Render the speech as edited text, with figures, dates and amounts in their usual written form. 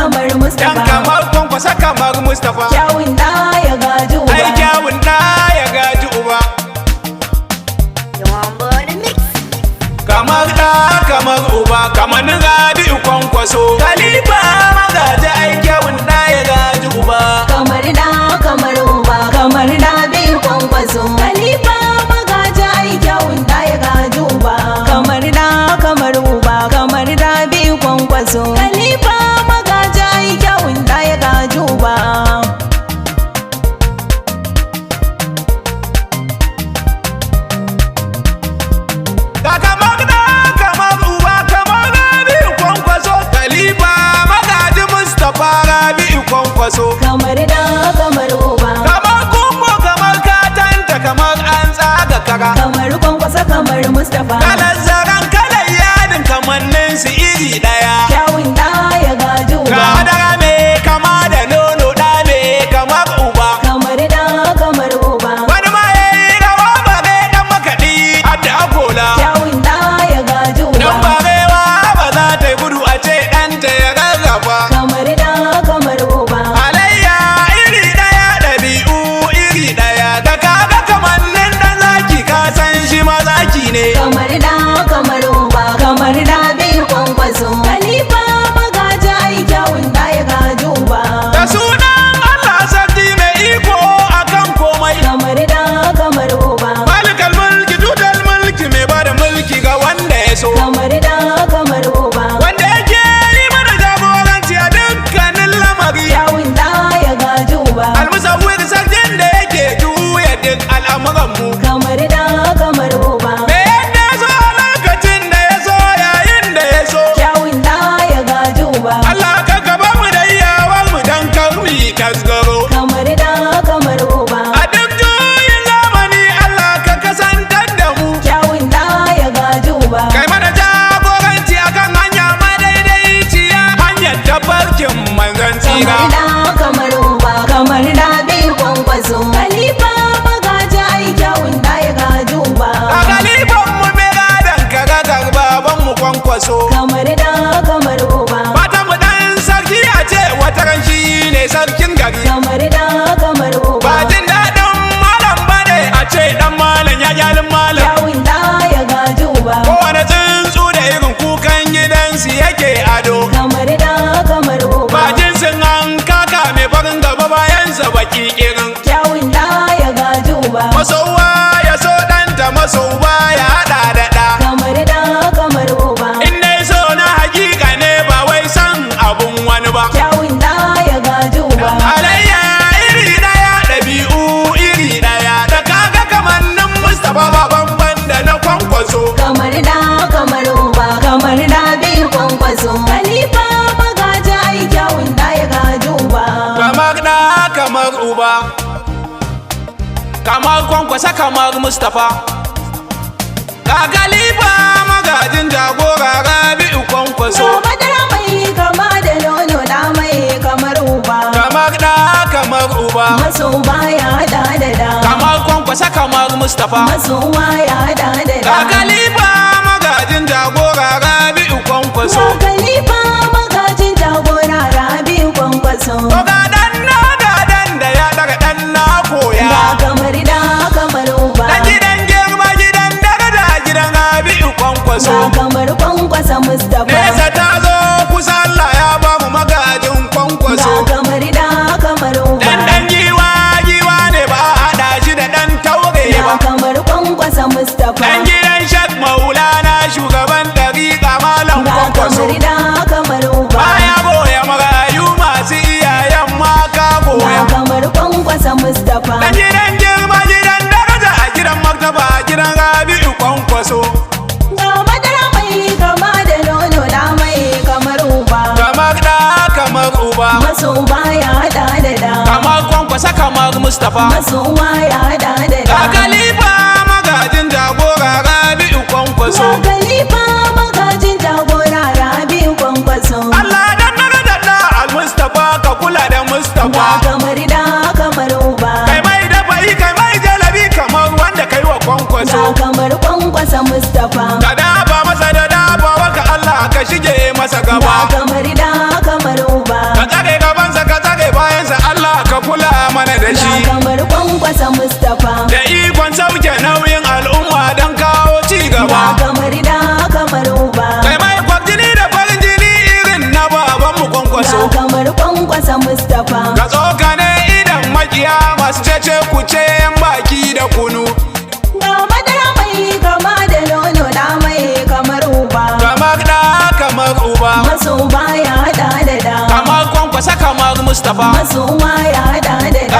kamar Mustapha. Dan kamar kwankwasa kamar Mustapha. Kyawun da ya gaji uba. Ai kyawun da ya gaji uba. Kamar da kamar uba kamar Rabi kwankwaso. Khalifa magaji ai kyawun da ya gaji uba. Kamar da kamar uba kamar Rabi kwankwaso. Khalifa magaji ai kyawun da ya gaji uba. Kamar da kamar uba kamar Rabi kwankwaso. Khalifa magaji ai kyawun da ya gaji uba. Kamar da kamar uba kamar kumbo kamar katanta kamar an tsaga kara. Kamar kwankwasa kamar Mustapha. Kalar zaren kalar yadin kamannin su iri daya. Kyawun da ya gaji uba. Kadara me kama da nono da me kamar uba. Kamar da kamar uba. Wani ma yayi rawa bare dan makaɗi hadda akola. Kyawun da ya gaji uba. Dan barewa ba za ta yi gudu a ce ɗanta ya rarrafa. Kamar da kamar uba. Halayya iri daya ɗabi'u iri daya. Da kaga kamannin dan zaki ka san shi ma zaki ne. Kamar da kamar uba kamar da biyu kwankwaso. Khalifa magaji ai kyawun da ya gaji uba. Da sunan Allah sarki mai iko akan komai. Kamar da kamar uba. Malikal mulki tutal mulki mai bada mulki ga wanda ya so. Kamar da kamar uba. Wanda yake yi mana jagoranci a dukkanin lamari. Kyawun da ya gaji uba. Almusawwir sarkin da yake juya duk al'amuranmu. Kamar da kamar uba. Me yadda ya so a lokacin da ya so yayin da ya so. Kyawun da ya gaji uba. Allah ka gaba mu da iyawar mu dan kar mu yi tasgaro. Kamar da kamar uba. A duk juyin zamani Allah ka kasantar da mu. Kyawun da ya gaji uba. Kai mana jagoranci akan hanya madaidaiciya, hanyar tafarkin manzon tsira. Kamar da kamar uba kamar da biyu kwankwaso. Khalifa magaji ai kyawun da ya gaji uba. A galibin mu mai gadon kaga garbaban mu kwankwaso. Kamar da kamar uba. Fata mu dan sarki a ce wata ran shi ne sarkin gari. Kamar da kamar uba. Ba jin daɗin malam bane a ce dan malam ya gyalin malam. Kyawun da ya gaji uba. Kowane tsuntsu da irin kukan gidansu yake ado. Kamar da kamar uba. Ba jinsin an kaka mai farin gaba bayansa baki kirin. Kyawun da ya gaji uba. Masowa ya so ɗanta masowa ya haɗa da ɗa. Kamar da kamar uba. In dai so na hakika ne ba wai san abun wani ba. Kyawun da ya gaji uba. Halayya iri ɗaya ɗabi'u iri ɗaya. Da kaga kamannin Mustapha ba banban da na kwankwaso. Kamar da kamar uba kamar da biyu kwankwaso. Khalifa magaji ai kyawun da ya gaji uba. Kamar ɗa kamar uba. Kamar kwankwasa kamar Mustapha. Ka Khalifa magajin jagora Rabi'u kwankwaso. So madara mai kama da nono da mai kamar uba. Kamar ɗa kamar uba. Maso baya hada da da. Kamar kwankwasa kamar Mustapha. Maso ya hada da da. Ka Khalifa magajin jagora Rabi'u kwankwaso. So Khalifa magajin jagora Rabi'u kwankwaso. To ga dan da ya daga dan na koya. Ga kamar da kamar uba. Dan gidan girma gidan daraja gidan Rabi'u kwankwaso. Ga kamar kwankwasa Mustapha. Nesa ta zo kusa Allah ya ba mu magajin kwankwaso. Ga kamar da kamar uba. Dan giwa ne ba a haɗa shi da dan taure Ga ba. kamar kwankwasa Mustapha. Dan gidan Shak Maulana shugaban dariƙa Malam Ga kwankwaso. kamar da kamar uba. Baya goya marayu masu iyayen maka Ga goya. kamar kwankwasa Mustapha. Dan gidan girma gidan daraja a gidan martaba a gidan Rabi'u kwankwaso. Ga madara mai kama da nono da mai kamar uba. Kamar ɗa kamar uba. Maso baya hada da da. Kamar kwankwasa kamar Mustapha. Maso ya hada da da. Ka Khalifa magajin jagora Rabi'u kwankwaso. Ga Khalifa magajin jagora Rabi'u kwankwaso. Allah dan daraja da al-Mustapha ka kula da Mustapha. Ga kamar da kamar uba. Kai mai dafa'i kai mai jalabi kamar wanda kai wa kwankwaso. Ga kamar kwankwasa Mustapha. Ka dafa masa da dafa waka Allah ka shige masa Ga gaba. kamar da kamar uba. Ka kwankwasa Mustapha. Ka tsokane idan makiya masu cece kuce yan baki da kunu. Ga madara mai kama da nono da mai kamar uba. Kamar da kamar uba. Masu uba ya hada da da. Kamar kwankwasa kamar Mustapha. Masu uwa ya hada da da.